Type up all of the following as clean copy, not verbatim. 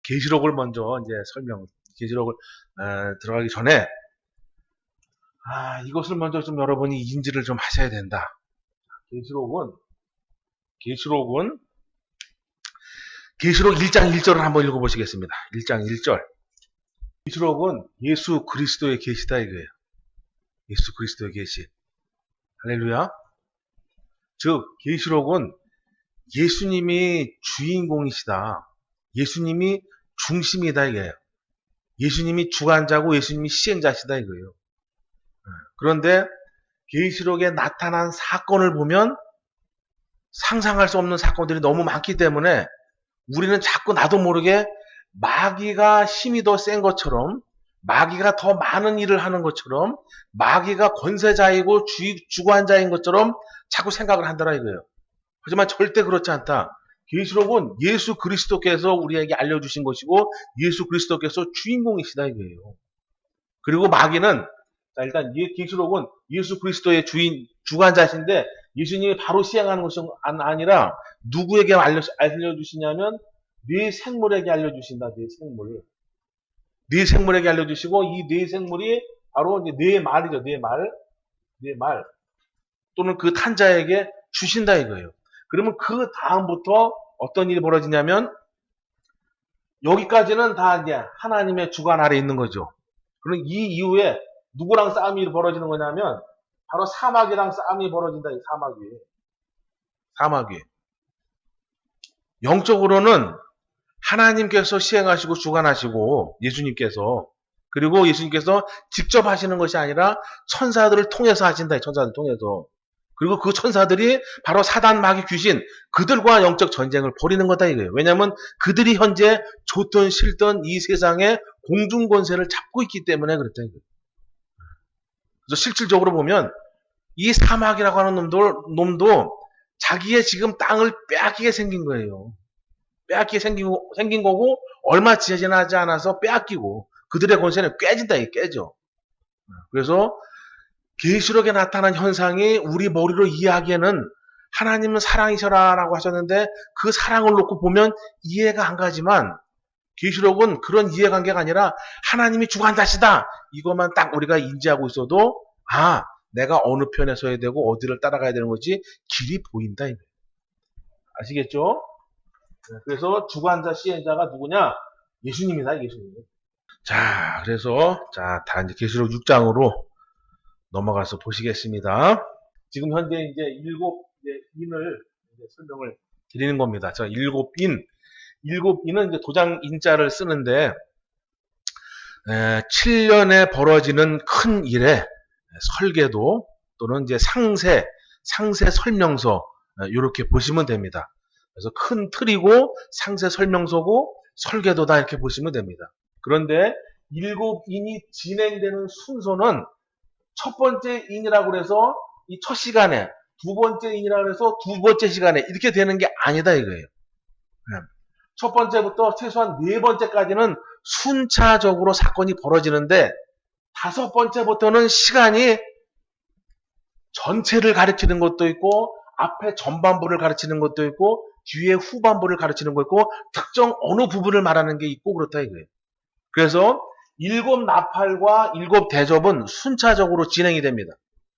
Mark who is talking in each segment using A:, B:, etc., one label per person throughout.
A: 계시록을 먼저 이제 계시록을 들어가기 전에 이것을 먼저 좀 여러분이 인지를 좀 하셔야 된다. 계시록은 계시록 1장 1절을 한번 읽어보시겠습니다. 1장 1절. 계시록은 예수 그리스도의 계시다 이거예요. 예수 그리스도의 계시. 할렐루야. 즉 계시록은 예수님이 주인공이시다. 예수님이 중심이다 이거예요. 예수님이 주관자고 예수님이 시행자시다 이거예요. 그런데 계시록에 나타난 사건을 보면 상상할 수 없는 사건들이 너무 많기 때문에 우리는 자꾸 나도 모르게 마귀가 힘이 더 센 것처럼, 마귀가 더 많은 일을 하는 것처럼, 마귀가 권세자이고 주관자인 것처럼 자꾸 생각을 한다라 이거예요. 하지만 절대 그렇지 않다. 계시록은 예수 그리스도께서 우리에게 알려주신 것이고 예수 그리스도께서 주인공이시다 이거예요. 그리고 마귀는 일단 계시록은 예수 그리스도의 주관자신데 예수님이 바로 시행하는 것이 아니라 누구에게 알려주시냐면 네 생물에게 알려주신다. 네 생물에게 알려주시고 이 네 생물이 바로 이제 네 말이죠. 네 말 또는 그 탄자에게 주신다 이거예요. 그러면 그 다음부터 어떤 일이 벌어지냐면 여기까지는 다 이제 하나님의 주관 아래 있는 거죠. 그럼 이 이후에 누구랑 싸움이 벌어지는 거냐면 바로 사마귀랑 싸움이 벌어진다. 이 사마귀. 영적으로는 하나님께서 시행하시고 주관하시고 예수님께서 그리고 예수님께서 직접 하시는 것이 아니라 천사들을 통해서 하신다. 천사들 통해서. 그리고 그 천사들이 바로 사단, 마귀, 귀신 그들과 영적 전쟁을 벌이는 거다 이거예요. 왜냐하면 그들이 현재 좋든 싫든 이 세상의 공중 권세를 잡고 있기 때문에 그랬다 이거예요. 그래서 실질적으로 보면 이 사마귀라고 하는 놈도 자기의 지금 땅을 빼앗기게 생긴 거예요. 빼앗기게 생긴 거고 얼마 지나지 않아서 빼앗기고 그들의 권세는 깨져. 그래서 계시록에 나타난 현상이 우리 머리로 이해하기에는 하나님은 사랑이셔라라고 하셨는데 그 사랑을 놓고 보면 이해가 안 가지만 계시록은 그런 이해관계가 아니라 하나님이 주관자시다. 이것만 딱 우리가 인지하고 있어도 내가 어느 편에 서야 되고 어디를 따라가야 되는 거지 길이 보인다. 아시겠죠? 그래서 주관자 시행자가 누구냐? 예수님이다. 예수님. 자, 그래서 다 이제 계시록 6장으로 넘어가서 보시겠습니다. 지금 현재 이제 7인을 설명을 드리는 겁니다. 자, 7인은 이제 도장 인자를 쓰는데 7년에 벌어지는 큰 일에 설계도 또는 이제 상세 설명서 이렇게 보시면 됩니다. 그래서 큰 틀이고 상세 설명서고 설계도다 이렇게 보시면 됩니다. 그런데 7인이 진행되는 순서는 첫 번째 인이라고 해서 이 첫 시간에, 두 번째 인이라고 해서 두 번째 시간에 이렇게 되는 게 아니다 이거예요. 첫 번째부터 최소한 네 번째까지는 순차적으로 사건이 벌어지는데 다섯 번째부터는 시간이 전체를 가르치는 것도 있고 앞에 전반부를 가르치는 것도 있고 뒤에 후반부를 가르치는 것도 있고 특정 어느 부분을 말하는 게 있고 그렇다 이거예요. 그래서 7 나팔과 7 대접은 순차적으로 진행이 됩니다.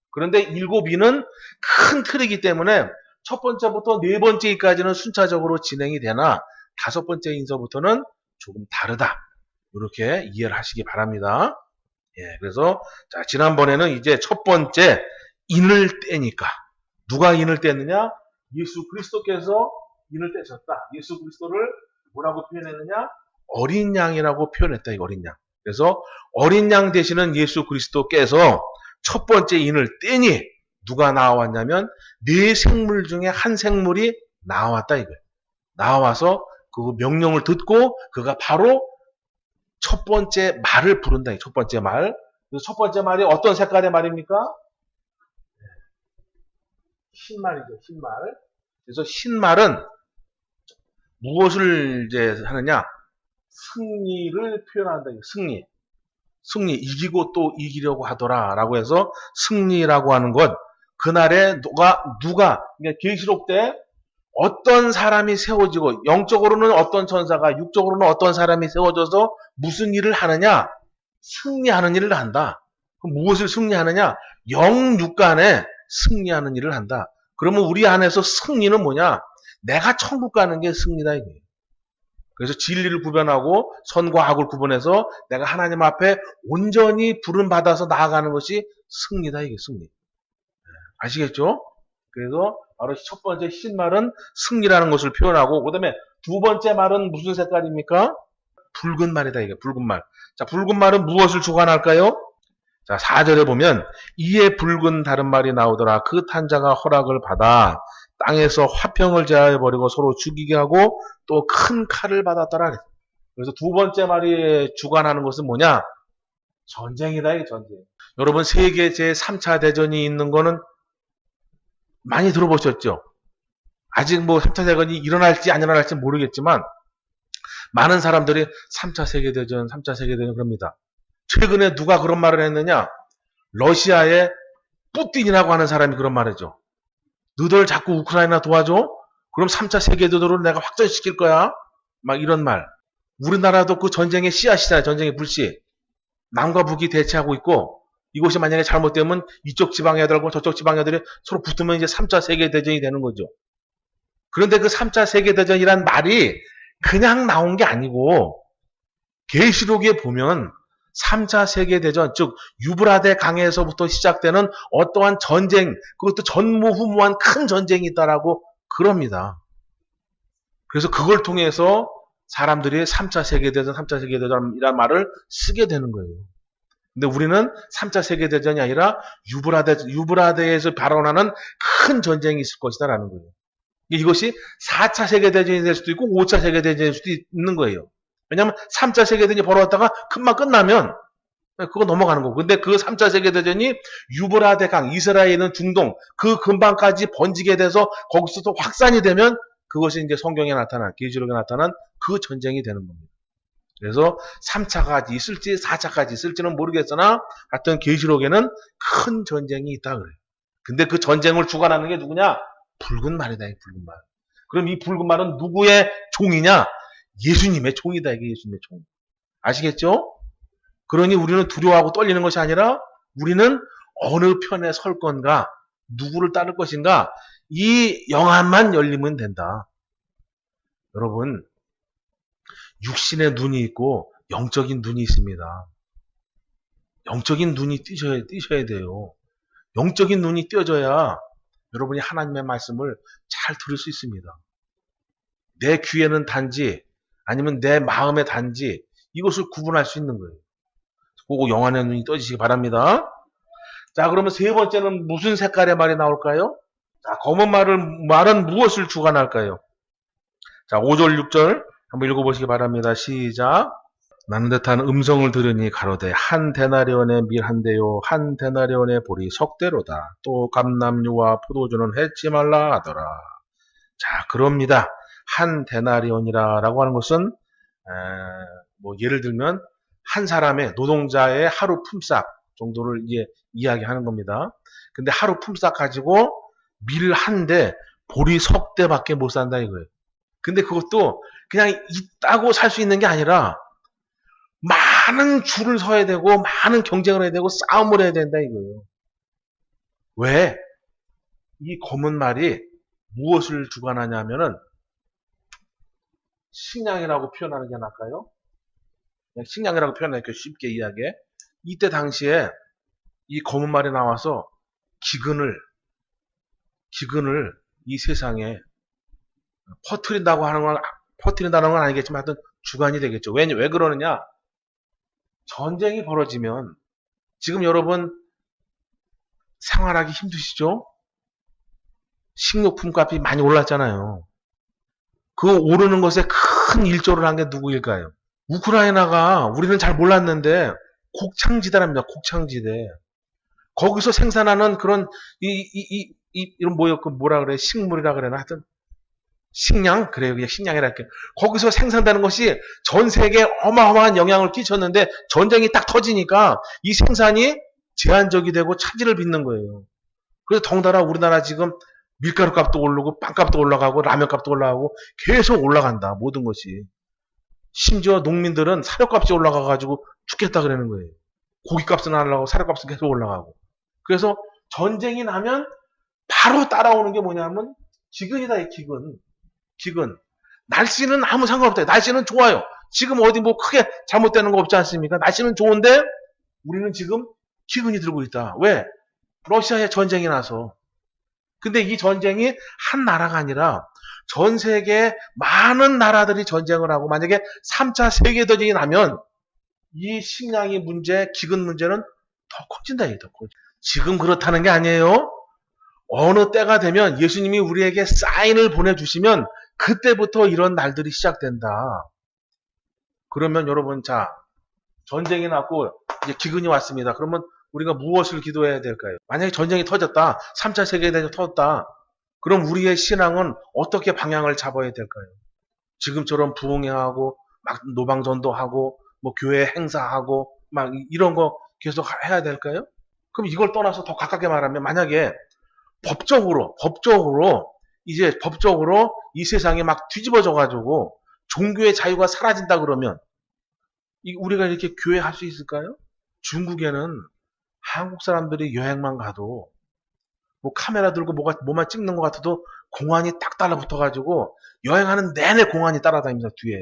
A: 그런데 7인은 큰 틀이기 때문에 첫 번째부터 네 번째까지는 순차적으로 진행이 되나 다섯 번째 인서부터는 조금 다르다. 이렇게 이해를 하시기 바랍니다. 그래서 지난번에는 이제 첫 번째 인을 떼니까 누가 인을 떼느냐? 예수 그리스도께서 인을 떼셨다. 예수 그리스도를 뭐라고 표현했느냐? 어린 양이라고 표현했다. 이 어린 양. 그래서 어린 양 되시는 예수 그리스도께서 첫 번째 인을 떼니 누가 나왔냐면 네 생물 중에 한 생물이 나왔다 이거예요. 나와서 그 명령을 듣고 그가 바로 첫 번째 말을 부른다. 첫 번째 말. 그래서 첫 번째 말이 어떤 색깔의 말입니까? 흰말이죠. 흰말. 그래서 흰말은 무엇을 이제 하느냐? 승리를 표현한다. 승리. 이기고 또 이기려고 하더라라고 해서 승리라고 하는 것. 그날에 누가 그러니까 계시록 때 어떤 사람이 세워지고 영적으로는 어떤 천사가 육적으로는 어떤 사람이 세워져서 무슨 일을 하느냐? 승리하는 일을 한다. 그럼 무엇을 승리하느냐? 영육간에 승리하는 일을 한다. 그러면 우리 안에서 승리는 뭐냐? 내가 천국 가는 게 승리다 이거예요. 그래서 진리를 구별하고 선과 악을 구분해서 내가 하나님 앞에 온전히 부름 받아서 나아가는 것이 승리다 이게 승리. 아시겠죠? 그래서 바로 첫 번째 흰 말은 승리라는 것을 표현하고 그다음에 두 번째 말은 무슨 색깔입니까? 붉은 말이다 이게 붉은 말. 자, 붉은 말은 무엇을 주관할까요? 자, 4절에 보면 이에 붉은 다른 말이 나오더라. 그 탄자가 허락을 받아 땅에서 화평을 제하여 버리고 서로 죽이게 하고 또 큰 칼을 받았더라. 그래서 두 번째 말이 주관하는 것은 뭐냐? 전쟁이다 이게 전쟁. 여러분 세계 제3차 대전이 있는 거는 많이 들어보셨죠? 아직 뭐 3차 대전이 일어날지 안 일어날지 모르겠지만 많은 사람들이 3차 세계대전, 3차 세계대전 그럽니다. 최근에 누가 그런 말을 했느냐? 러시아의 뿌틴이라고 하는 사람이 그런 말이죠. 너들 자꾸 우크라이나 도와줘? 그럼 3차 세계대전으로 내가 확전시킬 거야? 막 이런 말. 우리나라도 그 전쟁의 씨앗이잖아요. 전쟁의 불씨. 남과 북이 대치하고 있고 이곳이 만약에 잘못되면 이쪽 지방 애들하고 저쪽 지방 애들이 서로 붙으면 이제 3차 세계대전이 되는 거죠. 그런데 그 3차 세계대전이란 말이 그냥 나온 게 아니고 계시록에 보면 3차 세계대전, 즉 유브라데 강에서부터 시작되는 어떠한 전쟁, 그것도 전무후무한 큰 전쟁이 있다라고 그럽니다. 그래서 그걸 통해서 사람들이 3차 세계대전, 3차 세계대전이라는 말을 쓰게 되는 거예요. 근데 우리는 3차 세계대전이 아니라 유브라데에서 발원하는 큰 전쟁이 있을 것이다라는 거예요. 이것이 4차 세계대전이 될 수도 있고 5차 세계대전이 될 수도 있는 거예요. 왜냐하면 3차 세계대전이 벌어졌다가 금방 끝나면 그거 넘어가는 거고. 근데 그 3차 세계대전이 유브라데 강, 이스라엘에 있는 중동 그 근방까지 번지게 돼서 거기서 또 확산이 되면 그것이 이제 성경에 나타난, 계시록에 나타난 그 전쟁이 되는 겁니다. 그래서 3차까지 있을지 4차까지 있을지는 모르겠으나 하여튼 계시록에는 큰 전쟁이 있다 그래요. 근데 그 전쟁을 주관하는 게 누구냐? 붉은 말이다, 이 붉은 말. 그럼 이 붉은 말은 누구의 종이냐? 예수님의 종이다, 이게 예수님의 종. 아시겠죠? 그러니 우리는 두려워하고 떨리는 것이 아니라 우리는 어느 편에 설 건가? 누구를 따를 것인가? 이 영안만 열리면 된다. 여러분, 육신의 눈이 있고 영적인 눈이 있습니다. 영적인 눈이 띄셔야 돼요. 영적인 눈이 띄어져야 여러분이 하나님의 말씀을 잘 들을 수 있습니다. 내 귀에는 단지 아니면 내 마음에 단지 이것을 구분할 수 있는 거예요. 그거 영안의 눈이 떠지시기 바랍니다. 자, 그러면 세 번째는 무슨 색깔의 말이 나올까요? 자, 검은 말은 무엇을 주관할까요? 자, 5절, 6절 한번 읽어보시기 바랍니다. 시작. 나는 듯한 음성을 들으니 가로되 한 데나리온의 밀 한 대요 한 데나리온의 보리 석 대로다. 또 감람류와 포도주는 해치 말라 하더라. 자, 그럽니다. 한 데나리온이라고 하는 것은 뭐 예를 들면 한 사람의 노동자의 하루 품삯 정도를 이야기하는 겁니다. 근데 하루 품삯 가지고 밀 한 대, 보리 석 대밖에 못 산다 이거예요. 근데 그것도 그냥 있다고 살 수 있는 게 아니라 많은 줄을 서야 되고 많은 경쟁을 해야 되고 싸움을 해야 된다 이거예요. 왜? 이 검은 말이 무엇을 주관하냐면은 식량이라고 표현하는 게 나을까요? 그냥 식량이라고 표현하니까 쉽게 이야기해. 이때 당시에 이 검은 말이 나와서 기근을 이 세상에 퍼뜨린다는 건 아니겠지만 하여튼 주관이 되겠죠. 왜 그러느냐? 전쟁이 벌어지면 지금 여러분 생활하기 힘드시죠? 식료품 값이 많이 올랐잖아요. 그 오르는 것에 큰 일조를 한 게 누구일까요? 우크라이나가 우리는 잘 몰랐는데 곡창지대랍니다. 곡창지대. 거기서 생산하는 그런 이런 뭐라 그래? 식물이라 그래나 하여튼 식량? 그래요. 그냥 식량이라 할게요. 거기서 생산되는 것이 전 세계에 어마어마한 영향을 끼쳤는데 전쟁이 딱 터지니까 이 생산이 제한적이 되고 차질을 빚는 거예요. 그래서 덩달아 우리나라 지금 밀가루 값도 오르고 빵값도 올라가고 라면 값도 올라가고 계속 올라간다. 모든 것이. 심지어 농민들은 사료값이 올라가가지고 죽겠다 그러는 거예요. 고기값은 안 올라가고 사료값은 계속 올라가고. 그래서 전쟁이 나면 바로 따라오는 게 뭐냐면 기근이다. 이 기근. 기근. 날씨는 아무 상관없다. 날씨는 좋아요. 지금 어디 뭐 크게 잘못되는 거 없지 않습니까? 날씨는 좋은데 우리는 지금 기근이 들고 있다. 왜? 러시아에 전쟁이 나서. 근데 이 전쟁이 한 나라가 아니라 전 세계 많은 나라들이 전쟁을 하고 만약에 3차 세계대전이 나면 이 식량의 문제, 기근 문제는 더 커진다. 더 커. 지금 그렇다는 게 아니에요. 어느 때가 되면 예수님이 우리에게 사인을 보내주시면 그때부터 이런 날들이 시작된다. 그러면 여러분, 자, 전쟁이 났고 이제 기근이 왔습니다. 그러면 우리가 무엇을 기도해야 될까요? 만약에 전쟁이 터졌다. 3차 세계대전이 터졌다. 그럼 우리의 신앙은 어떻게 방향을 잡아야 될까요? 지금처럼 부흥회하고 막 노방전도하고 뭐 교회 행사하고 막 이런 거 계속 해야 될까요? 그럼 이걸 떠나서 더 가깝게 말하면 만약에 법적으로 이 세상이 막 뒤집어져 가지고 종교의 자유가 사라진다 그러면 우리가 이렇게 교회할 수 있을까요? 중국에는 한국 사람들이 여행만 가도 뭐 카메라 들고 뭐만 찍는 것 같아도 공안이 딱 달라붙어가지고 여행하는 내내 공안이 따라다닙니다. 뒤에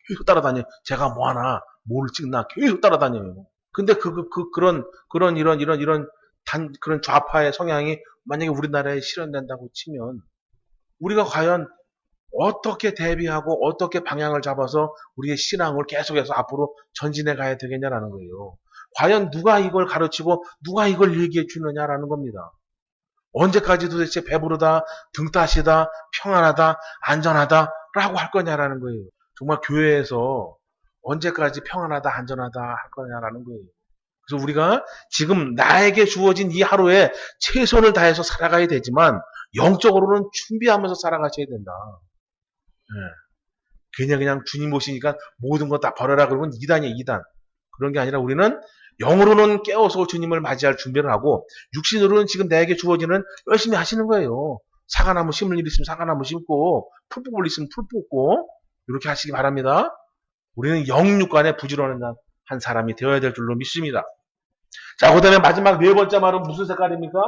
A: 계속 따라다녀. 제가 뭐 하나 뭘 찍나 계속 따라다녀요. 근데 그런 그런 좌파의 성향이 만약에 우리나라에 실현된다고 치면 우리가 과연 어떻게 대비하고 어떻게 방향을 잡아서 우리의 신앙을 계속해서 앞으로 전진해 가야 되겠냐라는 거예요. 과연 누가 이걸 가르치고 누가 이걸 얘기해 주느냐라는 겁니다. 언제까지 도대체 배부르다, 등 따시다, 평안하다, 안전하다라고 할 거냐라는 거예요. 정말 교회에서 언제까지 평안하다, 안전하다 할 거냐라는 거예요. 그래서 우리가 지금 나에게 주어진 이 하루에 최선을 다해서 살아가야 되지만 영적으로는 준비하면서 살아가셔야 된다. 네. 그냥 주님 오시니까 모든 거 다 버려라 그러면 2단이에요. 2단. 그런 게 아니라 우리는 영으로는 깨어서 주님을 맞이할 준비를 하고 육신으로는 지금 나에게 주어지는 열심히 하시는 거예요. 사과나무 심을 일 있으면 사과나무 심고 풀 뽑을 일 있으면 풀 뽑고 이렇게 하시기 바랍니다. 우리는 영육간에 부지런한 사람이 되어야 될 줄로 믿습니다. 자, 그 다음에 마지막 네 번째 말은 무슨 색깔입니까?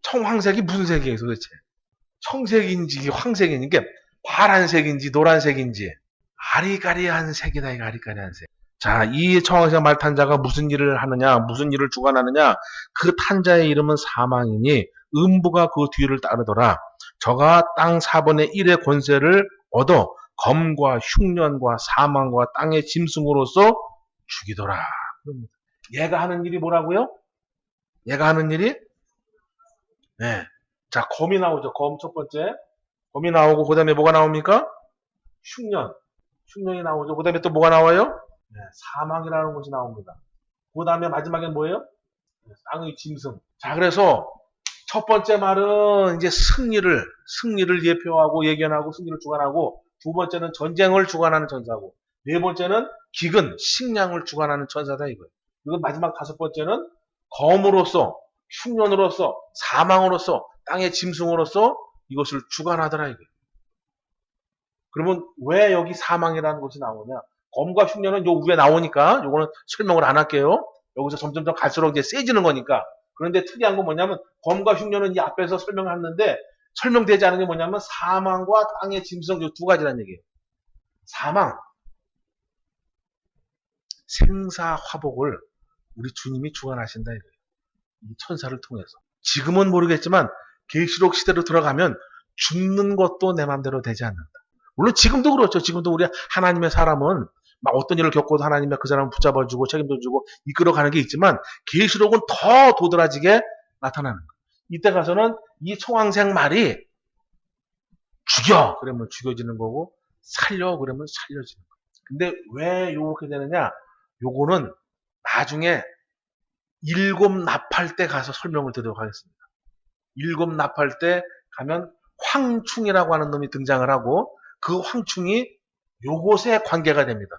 A: 청황색이 무슨 색이에요 도대체? 청색인지 황색인지 이게 파란색인지 노란색인지 아리까리한 색이다. 이거 아리까리한 색. 자, 이 청황색 말 탄자가 무슨 일을 하느냐, 무슨 일을 주관하느냐, 그 탄자의 이름은 사망이니 음부가 그 뒤를 따르더라. 저가 땅 4분의 1의 권세를 얻어 검과 흉년과 사망과 땅의 짐승으로서 죽이더라. 얘가 하는 일이 뭐라고요? 얘가 하는 일이? 네. 자, 검이 나오죠. 검 첫 번째. 검이 나오고, 그 다음에 뭐가 나옵니까? 흉년. 흉년이 나오죠. 그 다음에 또 뭐가 나와요? 네, 사망이라는 것이 나옵니다. 그 다음에 마지막엔 뭐예요? 네, 땅의 짐승. 자, 그래서 첫 번째 말은 이제 승리를 예표하고 예견하고 승리를 주관하고, 두 번째는 전쟁을 주관하는 천사고, 네 번째는 기근, 식량을 주관하는 천사다 이거예요. 그리고 마지막 다섯 번째는 검으로서, 흉년으로서, 사망으로서, 땅의 짐승으로서 이것을 주관하더라 이거예요. 그러면 왜 여기 사망이라는 것이 나오냐? 검과 흉년은 요 위에 나오니까 요거는 설명을 안 할게요. 여기서 점점 더 갈수록 이제 세지는 거니까. 그런데 특이한 건 뭐냐면 검과 흉년은 이 앞에서 설명했는데 설명되지 않은 게 뭐냐면 사망과 땅의 짐승 요 두 가지라는 얘기예요. 사망, 생사화복을 우리 주님이 주관하신다 이거예요. 이 천사를 통해서. 지금은 모르겠지만 계시록 시대로 들어가면 죽는 것도 내 마음대로 되지 않는다. 물론 지금도 그렇죠. 지금도 우리 하나님의 사람은 막 어떤 일을 겪고도 하나님의 그 사람을 붙잡아주고 책임도 주고 이끌어가는 게 있지만 계시록은 더 도드라지게 나타나는 거예요. 이때 가서는 이 청황색 말이 죽여 그러면 죽여지는 거고 살려 그러면 살려지는 거예요. 근데 왜 이렇게 되느냐? 요거는 나중에 일곱 납할 때 가서 설명을 드리도록 하겠습니다. 일곱 납할 때 가면 황충이라고 하는 놈이 등장을 하고 그 황충이 요것에 관계가 됩니다.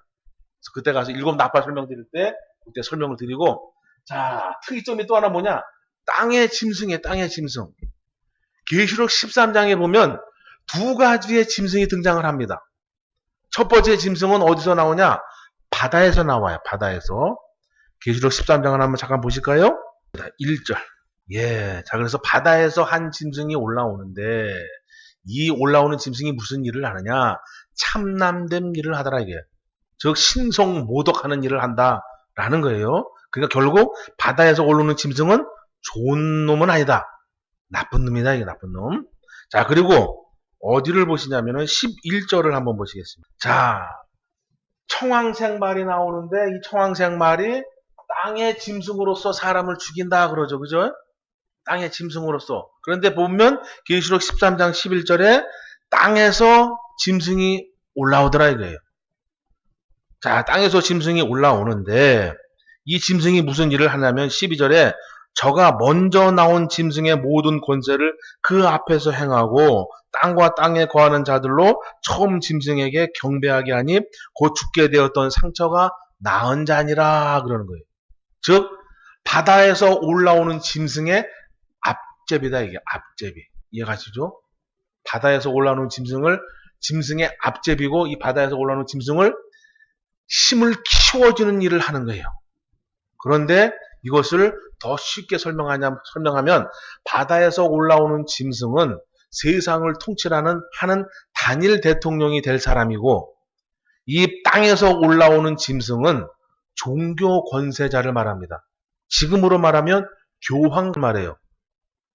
A: 그래서 그때 가서 일곱 납할 설명드릴 때 그때 설명을 드리고 자 특이점이 또 하나 뭐냐 땅의 짐승이에요. 땅의 짐승. 계시록 13장에 보면 두 가지의 짐승이 등장을 합니다. 첫 번째 짐승은 어디서 나오냐? 바다에서 나와요. 바다에서. 계시록 13장을 한번 잠깐 보실까요? 1절. 예. 자, 그래서 바다에서 한 짐승이 올라오는데, 이 올라오는 짐승이 무슨 일을 하느냐? 참남된 일을 하더라, 이게. 즉, 신성 모독하는 일을 한다라는 거예요. 그러니까 결국 바다에서 올라오는 짐승은 좋은 놈은 아니다. 나쁜 놈이다, 이게 나쁜 놈. 자, 그리고 어디를 보시냐면은 11절을 한번 보시겠습니다. 자, 청황색 말이 나오는데 이 청황색 말이 땅의 짐승으로서 사람을 죽인다 그러죠. 그죠? 땅의 짐승으로서. 그런데 보면 계시록 13장 11절에 땅에서 짐승이 올라오더라 이거예요. 자, 땅에서 짐승이 올라오는데 이 짐승이 무슨 일을 하냐면 12절에 저가 먼저 나온 짐승의 모든 권세를 그 앞에서 행하고 땅과 땅에 거하는 자들로 처음 짐승에게 경배하게 하니 곧 죽게 되었던 상처가 나은 자니라 그러는 거예요. 즉 바다에서 올라오는 짐승의 앞제비다 이게 앞제비. 이해가시죠? 바다에서 올라오는 짐승의 앞제비고 이 바다에서 올라오는 짐승을 힘을 키워주는 일을 하는 거예요. 그런데 이것을 더 쉽게 설명하면 바다에서 올라오는 짐승은 세상을 통치하는 단일 대통령이 될 사람이고 이 땅에서 올라오는 짐승은 종교 권세자를 말합니다. 지금으로 말하면 교황 말이에요.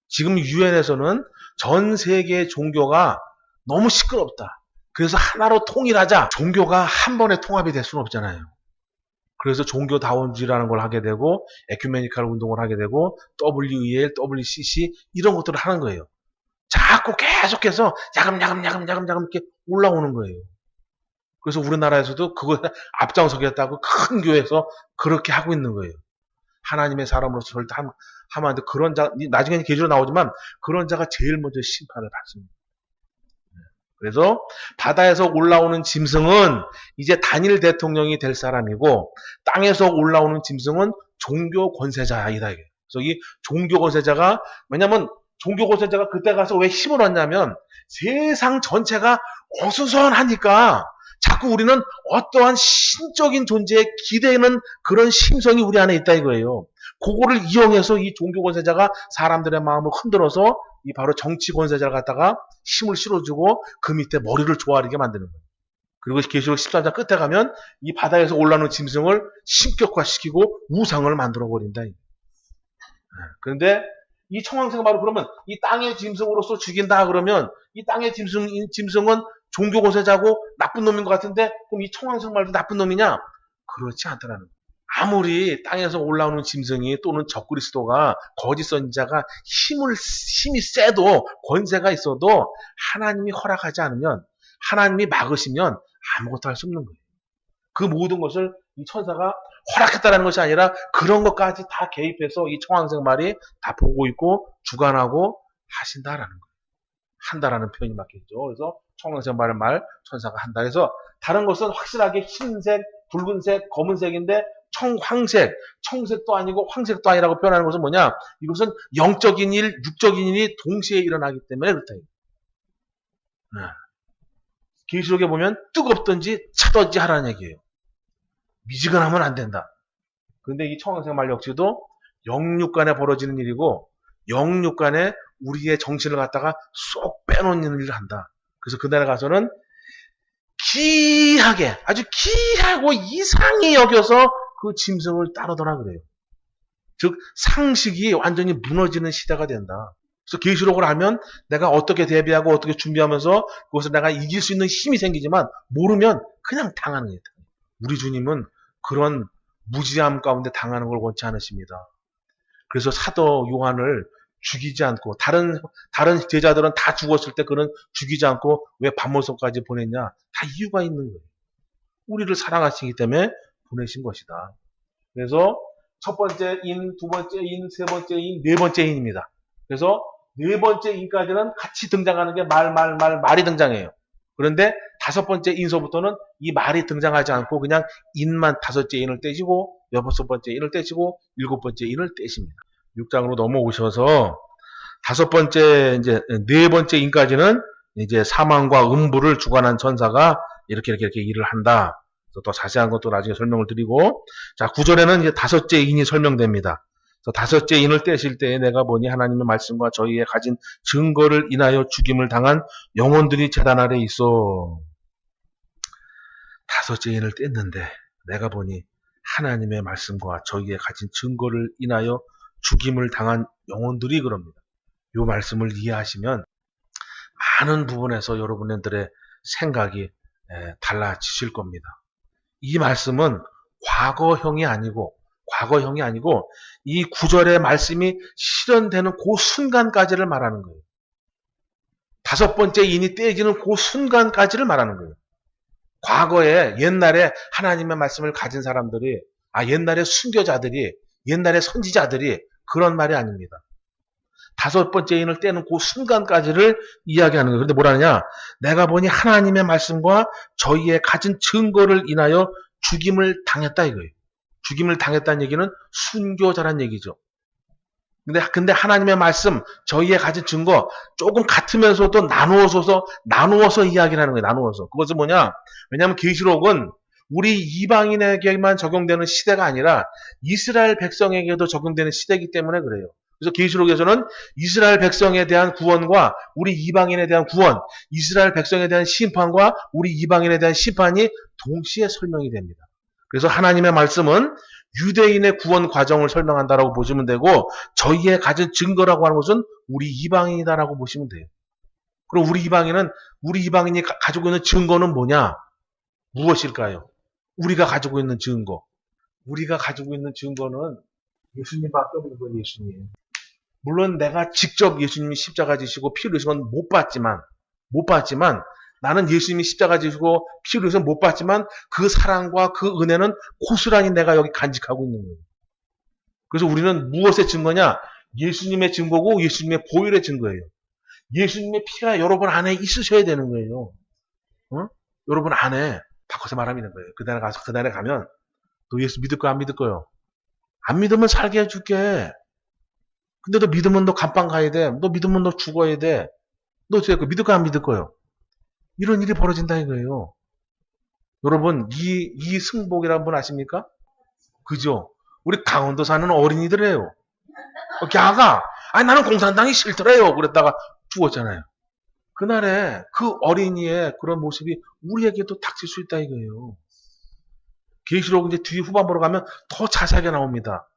A: 지금 유엔에서는 전 세계의 종교가 너무 시끄럽다. 그래서 하나로 통일하자. 종교가 한 번에 통합이 될 수는 없잖아요. 그래서 종교다원주의라는 걸 하게 되고 에큐메니컬 운동을 하게 되고 WEL, WCC 이런 것들을 하는 거예요. 자꾸 계속해서 야금야금 이렇게 올라오는 거예요. 그래서 우리나라에서도 그거에 앞장서겠다고 큰 교회에서 그렇게 하고 있는 거예요. 하나님의 사람으로서 절대 하면 안 돼. 그런 자, 나중에는 계시로 나오지만 그런 자가 제일 먼저 심판을 받습니다. 그래서 바다에서 올라오는 짐승은 이제 단일 대통령이 될 사람이고 땅에서 올라오는 짐승은 종교 권세자이다. 그래서 이 종교 권세자가 왜냐면 종교 권세자가 그때 가서 왜 힘을 얻냐면 세상 전체가 어수선하니까 자꾸 우리는 어떠한 신적인 존재에 기대는 그런 심성이 우리 안에 있다 이거예요. 그거를 이용해서 이 종교 권세자가 사람들의 마음을 흔들어서 이 바로 정치 권세자를 갖다가 힘을 실어주고 그 밑에 머리를 조아리게 만드는 거예요. 그리고 계시록 14장 끝에 가면 이 바다에서 올라오는 짐승을 신격화시키고 우상을 만들어버린다. 그런데 이 청황새가 바로 그러면 이 땅의 짐승으로서 죽인다 그러면 이 땅의 짐승은 종교 권세자고 나쁜 놈인 것 같은데 그럼 이 청황새 말도 나쁜 놈이냐? 그렇지 않다라는 거예요. 아무리 땅에서 올라오는 짐승이 또는 적그리스도가 거짓 선지자가 힘이 세도 권세가 있어도 하나님이 허락하지 않으면 하나님이 막으시면 아무것도 할 수 없는 거예요. 그 모든 것을 이 천사가 허락했다는 것이 아니라 그런 것까지 다 개입해서 이 청황색 말이 다 보고 있고 주관하고 하신다라는 거예요. 한다라는 표현이 맞겠죠. 그래서 청황색 말을 천사가 한다. 그래서 다른 것은 확실하게 흰색, 붉은색, 검은색인데 청색도 아니고 황색도 아니라고 표현하는 것은 뭐냐? 이것은 영적인 일, 육적인 일이 동시에 일어나기 때문에 그렇다. 계시록에 보면 뜨겁든지 차든지 하라는 얘기예요. 미지근하면 안 된다. 그런데 이 청황색 말 역시도 영육간에 벌어지는 일이고 영육간에 우리의 정신을 갖다가 쏙 빼놓는 일을 한다. 그래서 그날에 가서는 기이하게 아주 기이하고 이상히 여겨서 그 짐승을 따르더라 그래요. 즉 상식이 완전히 무너지는 시대가 된다. 그래서 계시록을 알면 내가 어떻게 대비하고 어떻게 준비하면서 그것을 내가 이길 수 있는 힘이 생기지만 모르면 그냥 당하는 거예요. 우리 주님은 그런 무지함 가운데 당하는 걸 원치 않으십니다. 그래서 사도 요한을 죽이지 않고 다른 제자들은 다 죽었을 때 그는 죽이지 않고 왜 밤모섬까지 보냈냐? 다 이유가 있는 거예요. 우리를 사랑하시기 때문에 보내신 것이다. 그래서 첫 번째 인, 두 번째 인, 세 번째 인, 네 번째 인입니다. 그래서 네 번째 인까지는 같이 등장하는 게 말이 등장해요. 그런데 다섯 번째 인서부터는 이 말이 등장하지 않고 그냥 인만 다섯째 인을 떼시고 여섯 번째 인을 떼시고 일곱 번째 인을 떼십니다. 6장으로 넘어오셔서 다섯 번째, 이제, 네 번째 인까지는 이제 사망과 음부를 주관한 천사가 이렇게 일을 한다. 더 자세한 것도 나중에 설명을 드리고, 자, 9절에는 이제 다섯째 인이 설명됩니다. 다섯째 인을 떼실 때에 내가 보니 하나님의 말씀과 저희의 가진 증거를 인하여 죽임을 당한 영혼들이 제단 아래 있어. 다섯째 인을 뗐는데 내가 보니 하나님의 말씀과 저희의 가진 증거를 인하여 죽임을 당한 영혼들이 그럽니다. 이 말씀을 이해하시면 많은 부분에서 여러분들의 생각이 달라지실 겁니다. 이 말씀은 과거형이 아니고 이 9절의 말씀이 실현되는 그 순간까지를 말하는 거예요. 다섯 번째 인이 떼지는 그 순간까지를 말하는 거예요. 과거에 옛날에 하나님의 말씀을 가진 사람들이 옛날에 순교자들이 옛날에 선지자들이 그런 말이 아닙니다. 다섯 번째 인을 떼는 그 순간까지를 이야기하는 거예요. 그런데 뭐라냐? 내가 보니 하나님의 말씀과 저희의 가진 증거를 인하여 죽임을 당했다 이거예요. 죽임을 당했다는 얘기는 순교자란 얘기죠. 근데 하나님의 말씀, 저희의 가진 증거 조금 같으면서도 나누어서 이야기를 하는 거예요. 나누어서. 그것은 뭐냐? 왜냐하면 계시록은 우리 이방인에게만 적용되는 시대가 아니라 이스라엘 백성에게도 적용되는 시대이기 때문에 그래요. 그래서 계시록에서는 이스라엘 백성에 대한 구원과 우리 이방인에 대한 구원, 이스라엘 백성에 대한 심판과 우리 이방인에 대한 심판이 동시에 설명이 됩니다. 그래서 하나님의 말씀은 유대인의 구원 과정을 설명한다라고 보시면 되고, 저희의 가진 증거라고 하는 것은 우리 이방인이다라고 보시면 돼요. 그럼 우리 이방인이 가지고 있는 증거는 뭐냐? 무엇일까요? 우리가 가지고 있는 증거. 우리가 가지고 있는 증거는 예수님밖에 없는 거예요, 예수님. 물론 내가 직접 예수님이 십자가 지시고 피 흘리신 건 못 봤지만 나는 예수님이 십자가 지시고 피 흘리신 건 못 봤지만 그 사랑과 그 은혜는 고스란히 내가 여기 간직하고 있는 거예요. 그래서 우리는 무엇의 증거냐? 예수님의 증거고 예수님의 보혈의 증거예요. 예수님의 피가 여러분 안에 있으셔야 되는 거예요. 여러분 안에 바꿔서 말하면 거예요. 그날에 가면 너 예수 믿을 거야, 안 믿을 거요? 안 믿으면 살게 해줄게. 근데 너 믿으면 너 감방 가야 돼. 너 믿으면 너 죽어야 돼. 너 믿을 거야, 안 믿을 거요? 이런 일이 벌어진다 이거예요. 여러분, 이 승복이라는 분 아십니까? 그죠? 우리 강원도 사는 어린이들이에요. 걔가 나는 공산당이 싫더래요. 그랬다가 죽었잖아요. 그날에 그 어린이의 그런 모습이 우리에게도 닥칠 수 있다 이거예요. 계시록 이제 뒤 후반부로 가면 더 자세하게 나옵니다.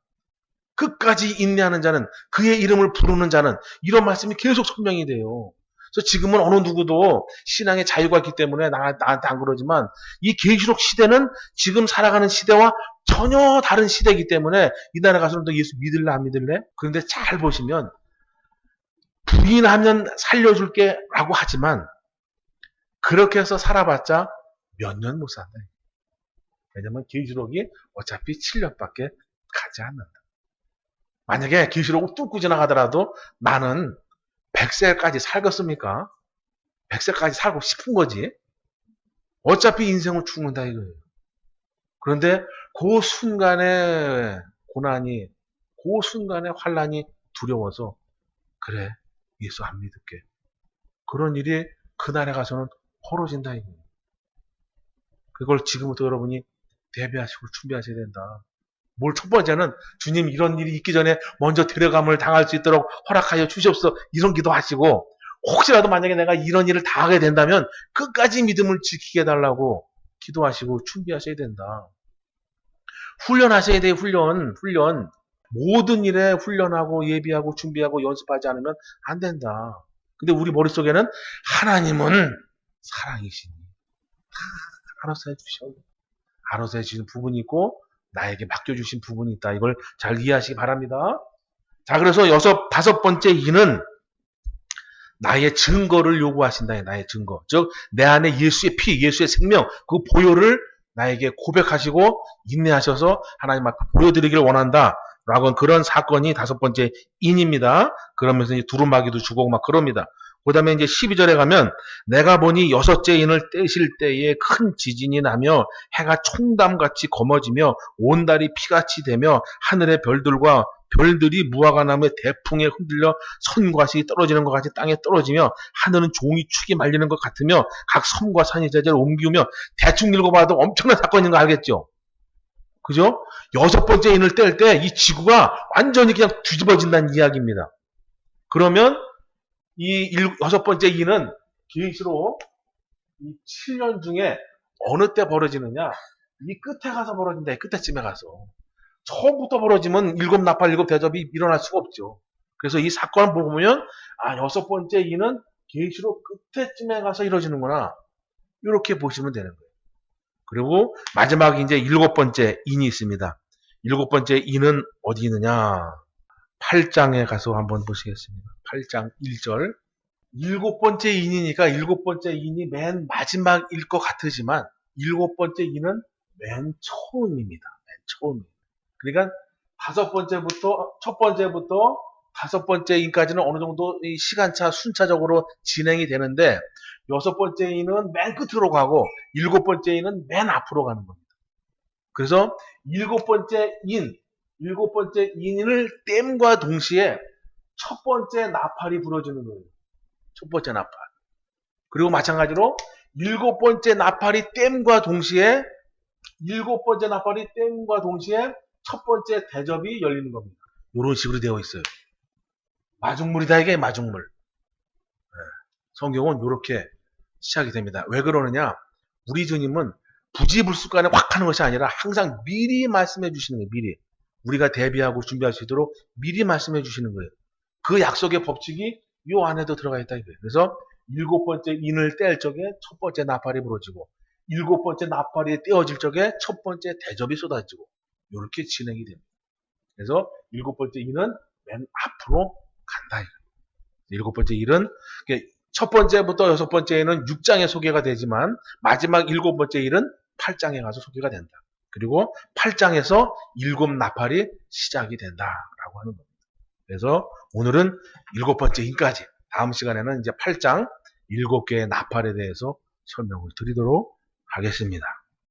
A: 끝까지 인내하는 자는, 그의 이름을 부르는 자는, 이런 말씀이 계속 설명이 돼요. 그래서 지금은 어느 누구도 신앙의 자유가 있기 때문에 나한테 안 그러지만 이 계시록 시대는 지금 살아가는 시대와 전혀 다른 시대이기 때문에 이날에 가서는 너 예수 믿을래 안 믿을래? 그런데 잘 보시면 부인하면 살려줄게 라고 하지만 그렇게 해서 살아봤자 몇 년 못 산다. 왜냐면 계시록이 어차피 7년밖에 가지 않는다. 만약에 계시록을 뚫고 지나가더라도 나는 100세까지 살겠습니까? 100세까지 살고 싶은 거지. 어차피 인생은 죽는다 이거예요. 그런데 그 순간의 고난이, 그 순간의 환난이 두려워서 그래, 예수 안 믿을게. 그런 일이 그날에 가서는 벌어진다 이거예요. 그걸 지금부터 여러분이 대비하시고 준비하셔야 된다. 첫 번째는 주님 이런 일이 있기 전에 먼저 데려감을 당할 수 있도록 허락하여 주시옵소서 이런 기도하시고, 혹시라도 만약에 내가 이런 일을 당하게 된다면 끝까지 믿음을 지키게 해달라고 기도하시고 준비하셔야 된다. 훈련하셔야 돼요. 훈련. 모든 일에 훈련하고 예비하고 준비하고 연습하지 않으면 안 된다. 근데 우리 머릿속에는 하나님은 사랑이시니 알아서 해주셔. 알아서 해주시는 부분이 있고 나에게 맡겨주신 부분이 있다. 이걸 잘 이해하시기 바랍니다. 자, 그래서 다섯 번째 이는 나의 증거를 요구하신다. 나의 증거. 즉, 내 안에 예수의 피, 예수의 생명, 그 보혈을 나에게 고백하시고 인내하셔서 하나님 앞에 보여드리기를 원한다. 라고 그런 사건이 다섯 번째 인입니다. 그러면서 이제 두루마기도 주고 막 그럽니다. 그 다음에 이제 12절에 가면 내가 보니 여섯째 인을 떼실 때에 큰 지진이 나며 해가 총담같이 검어지며 온 달이 피같이 되며 하늘의 별들과 별들이 무화과나무의 대풍에 흔들려 선과시 떨어지는 것 같이 땅에 떨어지며 하늘은 종이 축이 말리는 것 같으며 각 섬과 산이 제자를 옮기며 대충 읽어봐도 엄청난 사건인 거 알겠죠? 그죠? 여섯 번째 인을 뗄 때 이 지구가 완전히 그냥 뒤집어진다는 이야기입니다. 그러면 이 여섯 번째 인은 계시로 이 7년 중에 어느 때 벌어지느냐? 이 끝에 가서 벌어진다. 이 끝에쯤에 가서. 처음부터 벌어지면 일곱 나팔 일곱 대접이 일어날 수가 없죠. 그래서 이 사건을 보면 여섯 번째 인은 계시록 끝에쯤에 가서 이루어지는구나. 이렇게 보시면 되는 거예요. 그리고 마지막 이제 일곱 번째 인이 있습니다. 일곱 번째 인은 어디 있느냐? 8장에 가서 한번 보시겠습니다. 8장 1절. 일곱 번째 인이니까 일곱 번째 인이 맨 마지막일 것 같으지만 일곱 번째 인은 맨 처음입니다. 맨 처음입니다. 그러니까 첫 번째부터 다섯 번째 인까지는 어느 정도 이 시간차 순차적으로 진행이 되는데 여섯 번째 인은 맨 끝으로 가고 일곱 번째 인은 맨 앞으로 가는 겁니다. 그래서 일곱 번째 인을 땜과 동시에 첫 번째 나팔이 불어지는 거예요. 첫 번째 나팔. 그리고 마찬가지로 일곱 번째 나팔이 땜과 동시에 첫 번째 대접이 열리는 겁니다. 이런 식으로 되어 있어요. 마중물이다 이게 마중물. 성경은 이렇게 시작이 됩니다. 왜 그러느냐? 우리 주님은 부지불식간에 확 하는 것이 아니라 항상 미리 말씀해 주시는 거예요. 미리. 우리가 대비하고 준비할 수 있도록 미리 말씀해 주시는 거예요. 그 약속의 법칙이 이 안에도 들어가 있다 이거예요. 그래서 일곱 번째 인을 뗄 적에 첫 번째 나팔이 부러지고 일곱 번째 나팔이 떼어질 적에 첫 번째 대접이 쏟아지고 이렇게 진행이 됩니다. 그래서 일곱 번째 인은 맨 앞으로 간다 이거예요. 일곱 번째 인은 첫 번째부터 여섯 번째에는 6장에 소개가 되지만 마지막 일곱 번째 일은 8장에 가서 소개가 된다. 그리고 8장에서 일곱 나팔이 시작이 된다라고 하는 겁니다. 그래서 오늘은 일곱 번째 인까지, 다음 시간에는 이제 8장 일곱 개의 나팔에 대해서 설명을 드리도록 하겠습니다.